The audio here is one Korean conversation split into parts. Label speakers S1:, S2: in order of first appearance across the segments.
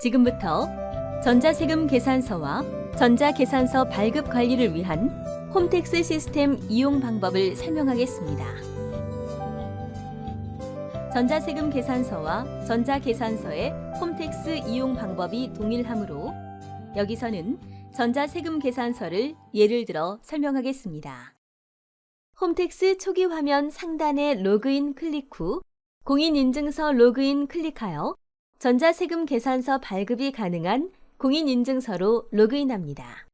S1: 지금부터 전자세금 계산서와 전자계산서 발급 관리를 위한 홈택스 시스템 이용 방법을 설명하겠습니다. 전자세금 계산서와 전자계산서의 홈택스 이용 방법이 동일하므로 여기서는 전자세금 계산서를 예를 들어 설명하겠습니다. 홈택스 초기 화면 상단의 로그인 클릭 후 공인인증서 로그인 클릭하여 전자세금 계산서 발급이 가능한 공인인증서로 로그인합니다.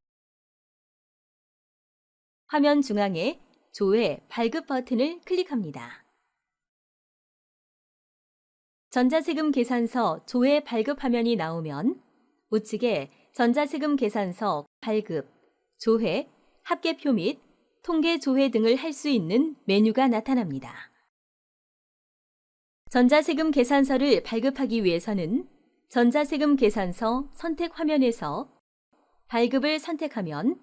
S1: 화면 중앙에 조회 발급 버튼을 클릭합니다. 전자세금 계산서 조회 발급 화면이 나오면 우측에 전자세금 계산서 발급, 조회, 합계표 및 통계 조회 등을 할 수 있는 메뉴가 나타납니다. 전자세금 계산서를 발급하기 위해서는 전자세금 계산서 선택 화면에서 발급을 선택하면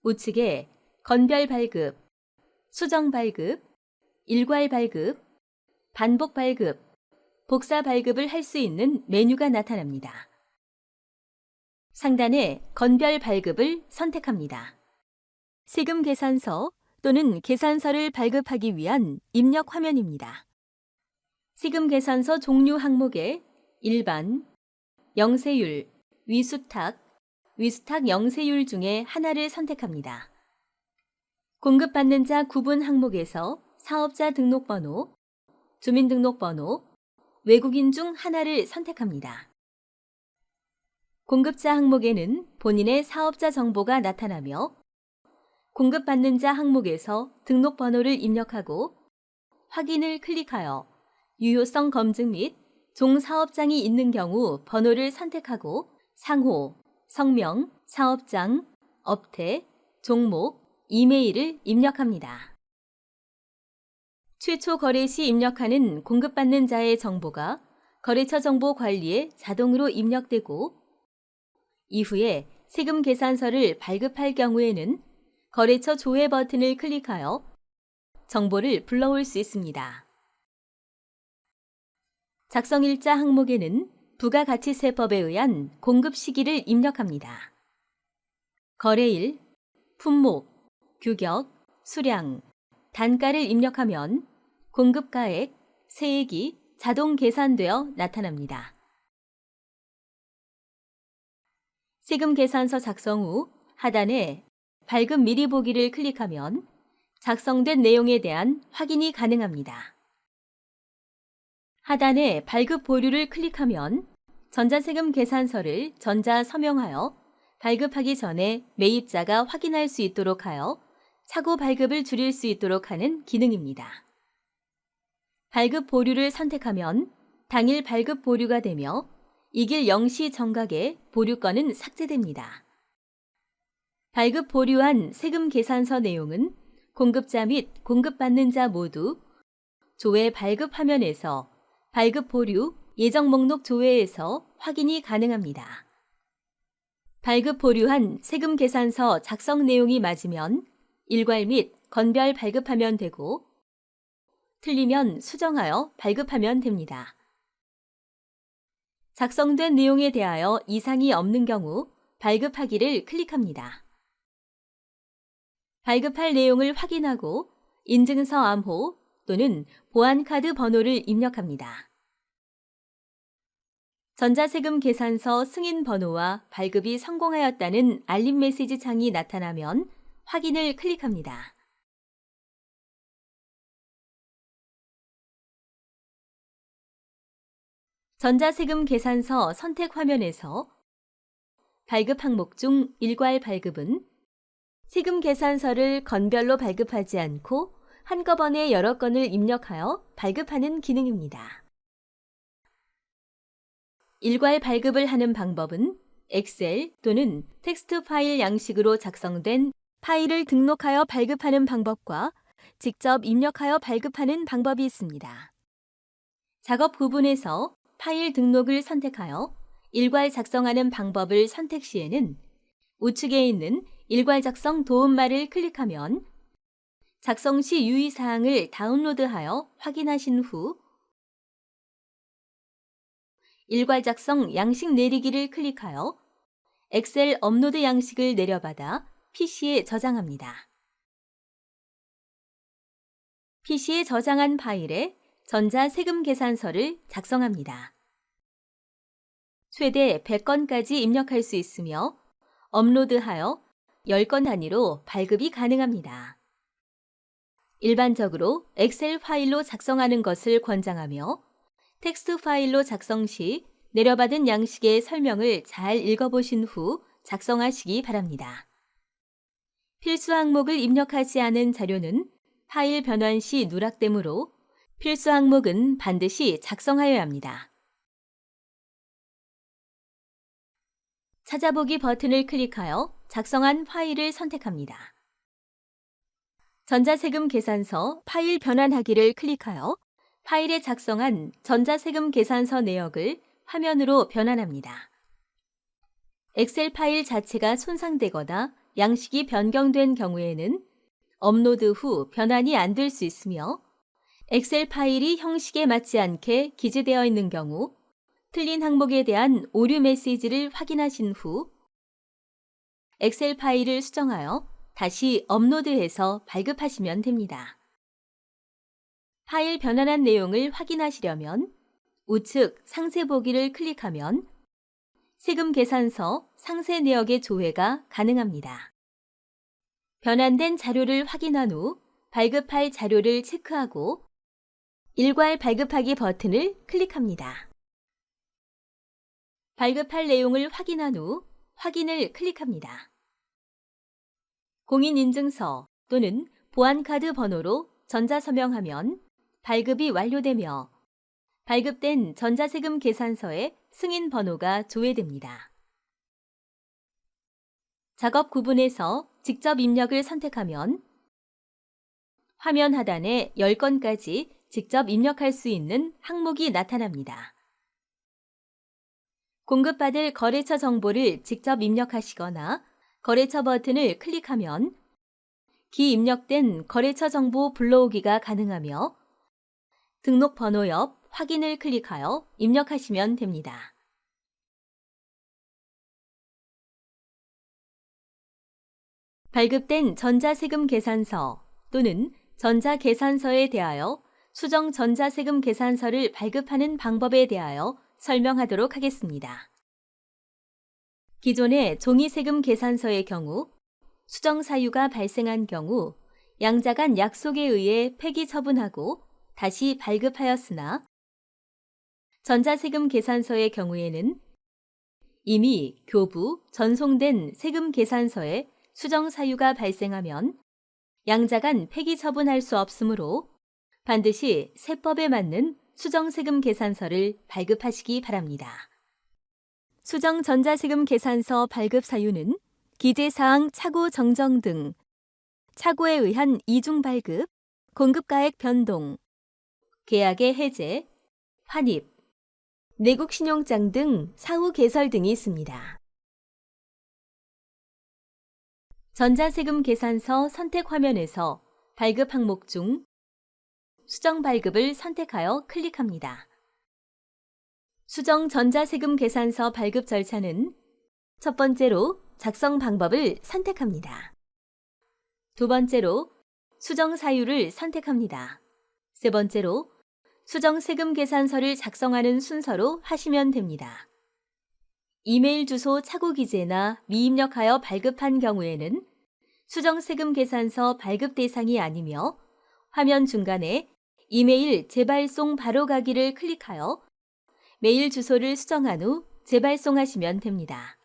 S1: 우측에 건별 발급, 수정 발급, 일괄 발급, 반복 발급, 복사 발급을 할 수 있는 메뉴가 나타납니다. 상단에 건별 발급을 선택합니다. 세금 계산서 또는 계산서를 발급하기 위한 입력 화면입니다. 세금 계산서 종류 항목에 일반, 영세율, 위수탁, 위수탁 영세율 중에 하나를 선택합니다. 공급받는 자 구분 항목에서 사업자 등록번호, 주민등록번호, 외국인 중 하나를 선택합니다. 공급자 항목에는 본인의 사업자 정보가 나타나며 공급받는 자 항목에서 등록번호를 입력하고 확인을 클릭하여 유효성 검증 및 종사업장이 있는 경우 번호를 선택하고 상호, 성명, 사업장, 업태, 종목, 이메일을 입력합니다. 최초 거래 시 입력하는 공급받는 자의 정보가 거래처 정보 관리에 자동으로 입력되고 이후에 세금 계산서를 발급할 경우에는 거래처 조회 버튼을 클릭하여 정보를 불러올 수 있습니다. 작성일자 항목에는 부가가치세법에 의한 공급 시기를 입력합니다. 거래일, 품목, 규격, 수량, 단가를 입력하면 공급가액, 세액이 자동 계산되어 나타납니다. 세금 계산서 작성 후 하단에 발급 미리 보기를 클릭하면 작성된 내용에 대한 확인이 가능합니다. 하단에 발급 보류를 클릭하면 전자세금 계산서를 전자 서명하여 발급하기 전에 매입자가 확인할 수 있도록 하여 차고 발급을 줄일 수 있도록 하는 기능입니다. 발급 보류를 선택하면 당일 발급 보류가 되며 이길 0시 정각에 보류건은 삭제됩니다. 발급 보류한 세금 계산서 내용은 공급자 및 공급받는 자 모두 조회 발급 화면에서 발급 보류 예정 목록 조회에서 확인이 가능합니다. 발급 보류한 세금 계산서 작성 내용이 맞으면 일괄 및 건별 발급하면 되고 틀리면 수정하여 발급하면 됩니다. 작성된 내용에 대하여 이상이 없는 경우 발급하기를 클릭합니다. 발급할 내용을 확인하고 인증서 암호 또는 보안카드 번호를 입력합니다. 전자세금 계산서 승인 번호와 발급이 성공하였다는 알림 메시지 창이 나타나면 확인을 클릭합니다. 전자세금 계산서 선택 화면에서 발급 항목 중 일괄 발급은 세금 계산서를 건별로 발급하지 않고 한꺼번에 여러 건을 입력하여 발급하는 기능입니다. 일괄 발급을 하는 방법은 엑셀 또는 텍스트 파일 양식으로 작성된 파일을 등록하여 발급하는 방법과 직접 입력하여 발급하는 방법이 있습니다. 작업 부분에서 파일 등록을 선택하여 일괄 작성하는 방법을 선택 시에는 우측에 있는 일괄 작성 도움말을 클릭하면 작성 시 유의사항을 다운로드하여 확인하신 후 일괄 작성 양식 내리기를 클릭하여 엑셀 업로드 양식을 내려받아 PC에 저장합니다. PC에 저장한 파일에 전자세금 계산서를 작성합니다. 최대 100건까지 입력할 수 있으며 업로드하여 10건 단위로 발급이 가능합니다. 일반적으로 엑셀 파일로 작성하는 것을 권장하며 텍스트 파일로 작성 시 내려받은 양식의 설명을 잘 읽어보신 후 작성하시기 바랍니다. 필수 항목을 입력하지 않은 자료는 파일 변환 시 누락되므로 필수 항목은 반드시 작성하여야 합니다. 찾아보기 버튼을 클릭하여 작성한 파일을 선택합니다. 전자세금 계산서 파일 변환하기를 클릭하여 파일에 작성한 전자세금 계산서 내역을 화면으로 변환합니다. 엑셀 파일 자체가 손상되거나 양식이 변경된 경우에는 업로드 후 변환이 안 될 수 있으며 엑셀 파일이 형식에 맞지 않게 기재되어 있는 경우 틀린 항목에 대한 오류 메시지를 확인하신 후 엑셀 파일을 수정하여 다시 업로드해서 발급하시면 됩니다. 파일 변환한 내용을 확인하시려면 우측 상세 보기를 클릭하면 세금 계산서 상세 내역의 조회가 가능합니다. 변환된 자료를 확인한 후 발급할 자료를 체크하고 일괄 발급하기 버튼을 클릭합니다. 발급할 내용을 확인한 후 확인을 클릭합니다. 공인인증서 또는 보안카드 번호로 전자서명하면 발급이 완료되며 발급된 전자세금 계산서의 승인 번호가 조회됩니다. 작업 구분에서 직접 입력을 선택하면 화면 하단에 10건까지 직접 입력할 수 있는 항목이 나타납니다. 공급받을 거래처 정보를 직접 입력하시거나 거래처 버튼을 클릭하면 기입력된 거래처 정보 불러오기가 가능하며 등록 번호 옆 확인을 클릭하여 입력하시면 됩니다. 발급된 전자세금 계산서 또는 전자계산서에 대하여 수정 전자세금 계산서를 발급하는 방법에 대하여 설명하도록 하겠습니다. 기존의 종이세금 계산서의 경우 수정 사유가 발생한 경우 양자 간 약속에 의해 폐기 처분하고 다시 발급하였으나 전자세금 계산서의 경우에는 이미 교부, 전송된 세금 계산서에 수정 사유가 발생하면 양자 간 폐기 처분할 수 없으므로 반드시 세법에 맞는 수정세금 계산서를 발급하시기 바랍니다. 수정 전자세금 계산서 발급 사유는 기재사항 착오 정정 등 착오에 의한 이중 발급, 공급가액 변동, 계약의 해제, 환입, 내국신용장 등 사후 개설 등이 있습니다. 전자세금 계산서 선택 화면에서 발급 항목 중 수정 발급을 선택하여 클릭합니다. 수정 전자세금 계산서 발급 절차는 첫 번째로 작성 방법을 선택합니다. 두 번째로 수정 사유를 선택합니다. 세 번째로 수정 세금 계산서를 작성하는 순서로 하시면 됩니다. 이메일 주소 착오 기재나 미입력하여 발급한 경우에는 수정 세금 계산서 발급 대상이 아니며 화면 중간에 이메일 재발송 바로 가기를 클릭하여 메일 주소를 수정한 후 재발송하시면 됩니다.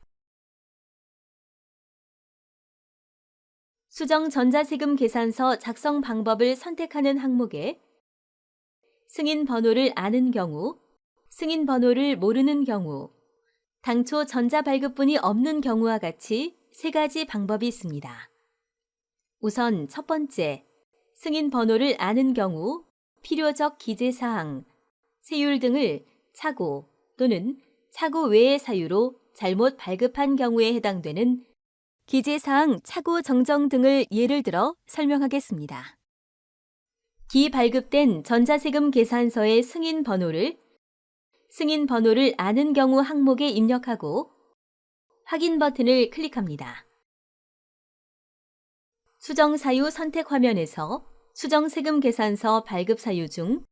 S1: 수정 전자세금 계산서 작성 방법을 선택하는 항목에 승인 번호를 아는 경우, 승인 번호를 모르는 경우, 당초 전자발급분이 없는 경우와 같이 세 가지 방법이 있습니다. 우선 첫 번째, 승인 번호를 아는 경우 필요적 기재사항, 세율 등을 착오 또는 착오 외의 사유로 잘못 발급한 경우에 해당되는 기재사항 착오 정정 등을 예를 들어 설명하겠습니다. 기발급된 전자세금 계산서의 승인 번호를 승인 번호를 아는 경우 항목에 입력하고 확인 버튼을 클릭합니다. 수정 사유 선택 화면에서 수정 세금 계산서 발급 사유 중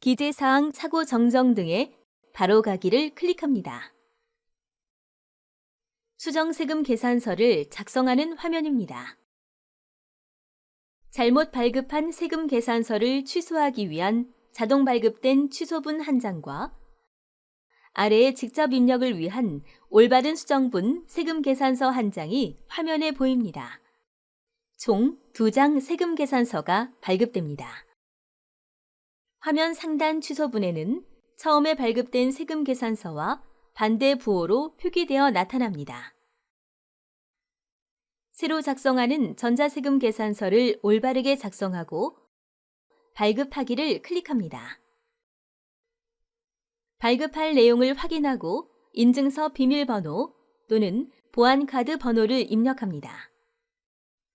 S1: 기재 사항 착오 정정 등의 바로 가기를 클릭합니다. 수정 세금 계산서를 작성하는 화면입니다. 잘못 발급한 세금 계산서를 취소하기 위한 자동 발급된 취소분 한 장과 아래에 직접 입력을 위한 올바른 수정분 세금 계산서 한 장이 화면에 보입니다. 총 2장 세금 계산서가 발급됩니다. 화면 상단 취소분에는 처음에 발급된 세금 계산서와 반대 부호로 표기되어 나타납니다. 새로 작성하는 전자세금 계산서를 올바르게 작성하고 발급하기를 클릭합니다. 발급할 내용을 확인하고 인증서 비밀번호 또는 보안카드 번호를 입력합니다.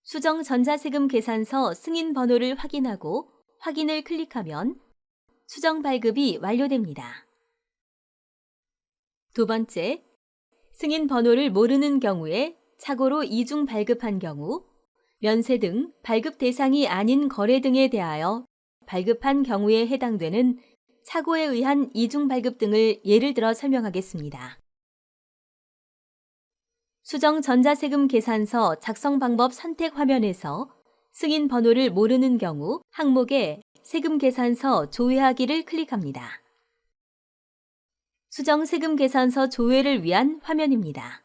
S1: 수정 전자세금 계산서 승인 번호를 확인하고 확인을 클릭하면 수정 발급이 완료됩니다. 두 번째, 승인 번호를 모르는 경우에 착오로 이중 발급한 경우, 면세 등 발급 대상이 아닌 거래 등에 대하여 발급한 경우에 해당되는 착오에 의한 이중 발급 등을 예를 들어 설명하겠습니다. 수정 전자세금 계산서 작성 방법 선택 화면에서 승인 번호를 모르는 경우 항목에 세금 계산서 조회하기를 클릭합니다. 수정 세금 계산서 조회를 위한 화면입니다.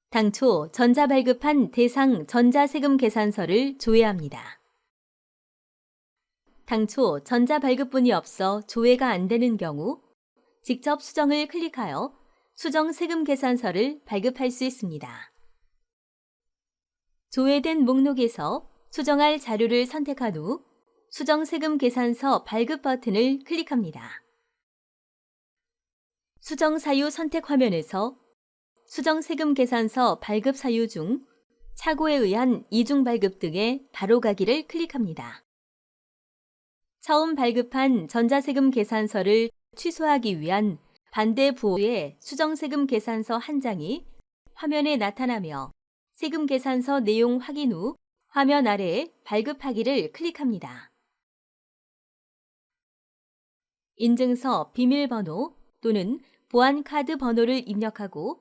S1: 당초 전자 발급한 대상 전자세금 계산서를 조회합니다. 당초 전자 발급분이 없어 조회가 안 되는 경우 직접 수정을 클릭하여 수정 세금 계산서를 발급할 수 있습니다. 조회된 목록에서 수정할 자료를 선택한 후 수정 세금 계산서 발급 버튼을 클릭합니다. 수정 사유 선택 화면에서 수정 세금 계산서 발급 사유 중 착오에 의한 이중 발급 등의 바로 가기를 클릭합니다. 처음 발급한 전자세금 계산서를 취소하기 위한 반대 부호의 수정 세금 계산서 한 장이 화면에 나타나며 세금 계산서 내용 확인 후 화면 아래에 발급하기를 클릭합니다. 인증서 비밀번호 또는 보안카드 번호를 입력하고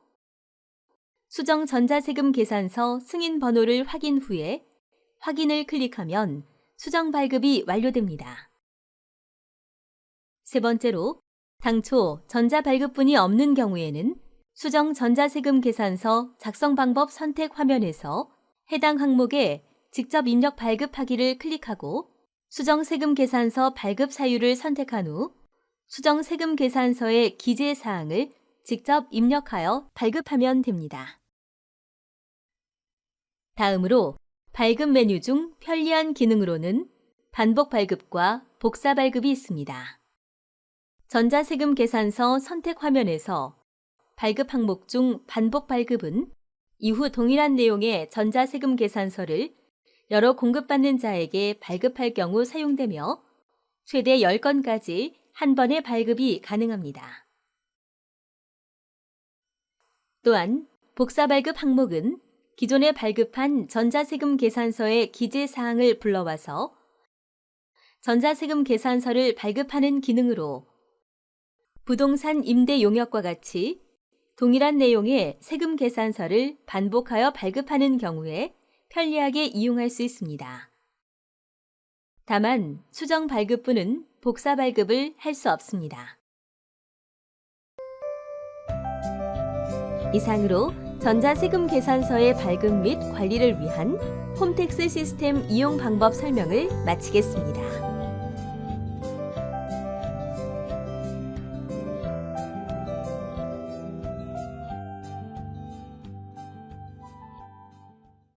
S1: 수정 전자세금 계산서 승인 번호를 확인 후에 확인을 클릭하면 수정 발급이 완료됩니다. 세 번째로, 당초 전자 발급분이 없는 경우에는 수정 전자세금 계산서 작성 방법 선택 화면에서 해당 항목에 직접 입력 발급하기를 클릭하고 수정 세금 계산서 발급 사유를 선택한 후 수정 세금 계산서의 기재 사항을 직접 입력하여 발급하면 됩니다. 다음으로 발급 메뉴 중 편리한 기능으로는 반복 발급과 복사 발급이 있습니다. 전자세금 계산서 선택 화면에서 발급 항목 중 반복 발급은 이후 동일한 내용의 전자세금 계산서를 여러 공급받는 자에게 발급할 경우 사용되며 최대 10건까지 한 번에 발급이 가능합니다. 또한 복사 발급 항목은 기존에 발급한 전자세금 계산서의 기재 사항을 불러와서 전자세금 계산서를 발급하는 기능으로 부동산 임대 용역과 같이 동일한 내용의 세금 계산서를 반복하여 발급하는 경우에 편리하게 이용할 수 있습니다. 다만 수정 발급분은 복사 발급을 할 수 없습니다. 이상으로 전자세금 계산서의 발급 및 관리를 위한 홈택스 시스템 이용 방법 설명을 마치겠습니다.